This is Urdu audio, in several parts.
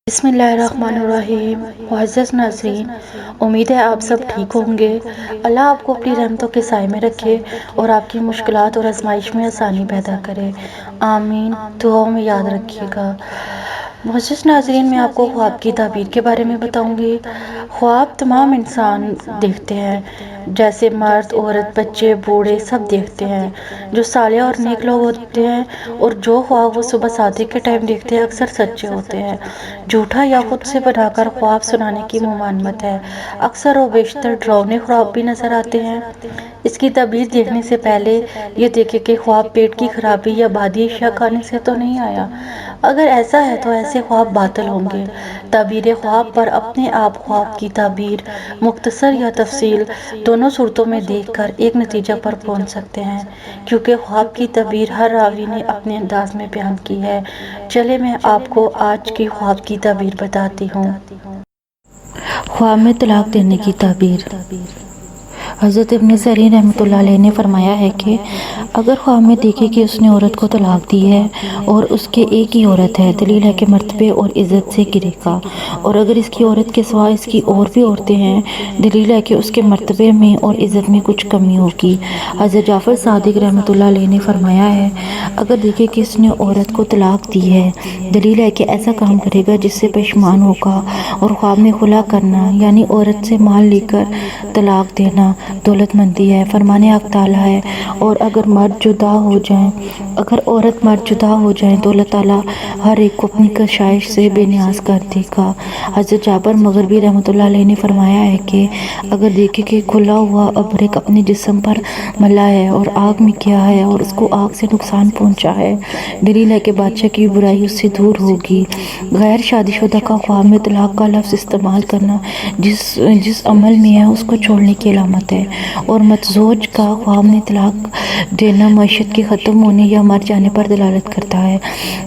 بسم اللہ الرحمن الرحیم۔ معزز ناظرین، امید ہے آپ سب ٹھیک ہوں گے۔ اللہ آپ کو اپنی رحمتوں کے سائے میں رکھے اور آپ کی مشکلات اور آزمائش میں آسانی پیدا کرے، آمین۔ دعاؤں میں یاد رکھیے گا۔ معزز ناظرین، میں آپ کو خواب کی تعبیر کے بارے میں بتاؤں گی۔ خواب تمام انسان دیکھتے ہیں، جیسے مرد، عورت، بچے، بوڑھے سب دیکھتے ہیں۔ جو صالح اور نیک لوگ ہوتے ہیں اور جو خواب وہ صبح صادق کے ٹائم دیکھتے ہیں اکثر سچے ہوتے ہیں۔ جھوٹا یا خود سے بنا کر خواب سنانے کی ممانعت ہے۔ اکثر و بیشتر ڈراؤنے خواب بھی نظر آتے ہیں۔ اس کی تعبیر دیکھنے سے پہلے یہ دیکھیں کہ خواب پیٹ کی خرابی یا بادی اشیاء کھانے سے تو نہیں آیا۔ اگر ایسا ہے تو ایسے خواب باطل ہوں گے۔ تعبیر خواب پر اپنے آپ خواب کی تعبیر مختصر یا تفصیل دونوں صورتوں میں دیکھ کر ایک نتیجہ پر پہنچ سکتے ہیں، کیونکہ خواب کی تعبیر ہر راوی نے اپنے انداز میں بیان کی ہے۔ چلے میں آپ کو آج کی خواب کی تعبیر بتاتی ہوں۔ خواب میں طلاق دینے کی تعبیر۔ حضرت ابن سیرین رحمۃ اللہ علیہ نے فرمایا ہے کہ اگر خواب میں دیکھے کہ اس نے عورت کو طلاق دی ہے اور اس کے ایک ہی عورت ہے، دلیل ہے کہ مرتبے اور عزت سے گرے گا، اور اگر اس کی عورت کے سوا اس کی اور بھی عورتیں ہیں، دلیل ہے کہ اس کے مرتبے میں اور عزت میں کچھ کمی ہوگی۔ حضرت جعفر صادق رحمۃ اللہ علیہ نے فرمایا ہے اگر دیکھے کہ اس نے عورت کو طلاق دی ہے، دلیل ہے کہ ایسا کام کرے گا جس سے پشیمان ہوگا، اور خواب میں خلا کرنا یعنی عورت سے مال لے کر طلاق دینا دولت مندی ہے، فرمان حق تعالیٰ ہے، اور اگر مرد جدا ہو جائیں، اگر عورت مرد جدا ہو جائیں تو اللہ تعالیٰ ہر ایک کو اپنی کشائش سے بے نیاز کر دے گا۔ حضرت جابر مغربی رحمۃ اللہ علیہ نے فرمایا ہے کہ اگر دیکھے کہ کھلا ہوا ابرق اپنے جسم پر ملا ہے اور آگ میں کیا ہے اور اس کو آگ سے نقصان پہنچا ہے، دلیل ہے کہ بادشاہ کی برائی اس سے دور ہوگی۔ غیر شادی شدہ کا خواب میں طلاق کا لفظ استعمال کرنا جس عمل میں ہے اس کو چھوڑنے کی علامت ہے، اور متزوج کا خواب میں طلاق دینا معیشت کے ختم ہونے یا مر جانے پر دلالت کرتا ہے،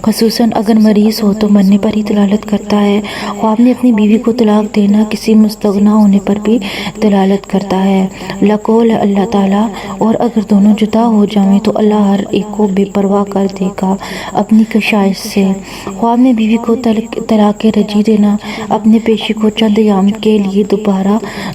خصوصاً اگر مریض ہو تو مرنے پر ہی دلالت کرتا ہے۔ خواب میں اپنی بیوی کو طلاق دینا کسی مستغنا ہونے پر بھی دلالت کرتا ہے۔ لقول اللہ تعالیٰ، اور اگر دونوں جدا ہو جائیں تو اللہ ہر ایک کو بے پرواہ کر دے گا اپنی کشائش سے۔ خواب میں بیوی کو طلاق رجعی دینا اپنے پیشے کو چند ایام کے لیے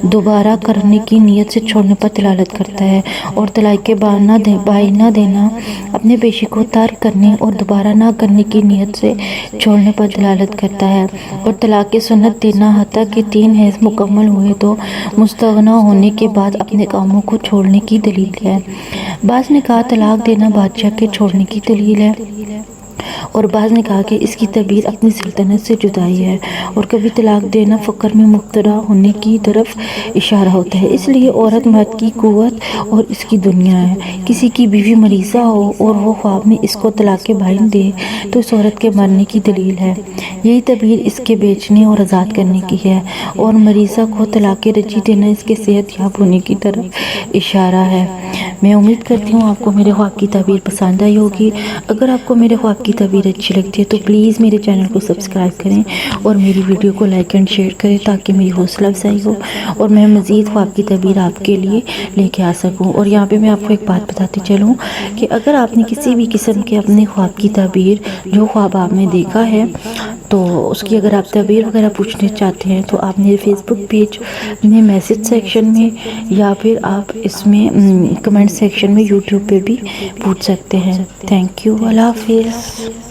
دوبارہ کرنے کی نیت سے چھوڑنے پر دلالت کرتا ہے، اور طلاق کے بائنا دینا اپنے پیشے کو ترک کرنے اور دوبارہ نہ کرنے کی نیت سے چھوڑنے پر دلالت کرتا ہے، اور طلاق سنت دینا حتیٰ کہ 3 حیض مکمل ہوئے تو مستغنا ہونے کے بعد اپنے کاموں کو چھوڑنے کی دلیل ہے۔ بعض نے کہا طلاق دینا بادشاہ کے چھوڑنے کی دلیل ہے، اور بعض نے کہا کہ اس کی تعبیر اپنی سلطنت سے جدائی ہے، اور کبھی طلاق دینا فقر میں مبتلا ہونے کی طرف اشارہ ہوتا ہے۔ اس لیے عورت مرد کی قوت اور اس کی دنیا ہے۔ کسی کی بیوی مریضہ ہو اور وہ خواب میں اس کو طلاق بائن دے تو اس عورت کے مرنے کی دلیل ہے۔ یہی تعبیر اس کے بیچنے اور آزاد کرنے کی ہے، اور مریضہ کو طلاق رجعی دینا اس کے صحت یاب ہونے کی طرف اشارہ ہے۔ میں امید کرتی ہوں آپ کو میرے خواب کی تعبیر پسند آئی ہوگی۔ اگر آپ کو میرے خواب کی تعبیر اچھی لگتی ہے تو پلیز میرے چینل کو سبسکرائب کریں اور میری ویڈیو کو لائک اینڈ شیئر کریں تاکہ میری حوصلہ افزائی ہو اور میں مزید خواب کی تعبیر آپ کے لیے لے کے آ سکوں۔ اور یہاں پہ میں آپ کو ایک بات بتاتی چلوں کہ اگر آپ نے کسی بھی قسم کے اپنے خواب کی تعبیر جو خواب آپ نے دیکھا ہے تو اس کی اگر آپ تعبیر وغیرہ پوچھنا چاہتے ہیں تو آپ میرے فیس بک پیج میں میسج سیکشن میں یا پھر آپ اس میں کمنٹ سیکشن میں یوٹیوب پہ بھی پوچھ سکتے ہیں۔ تھینک یو، اللہ حافظ۔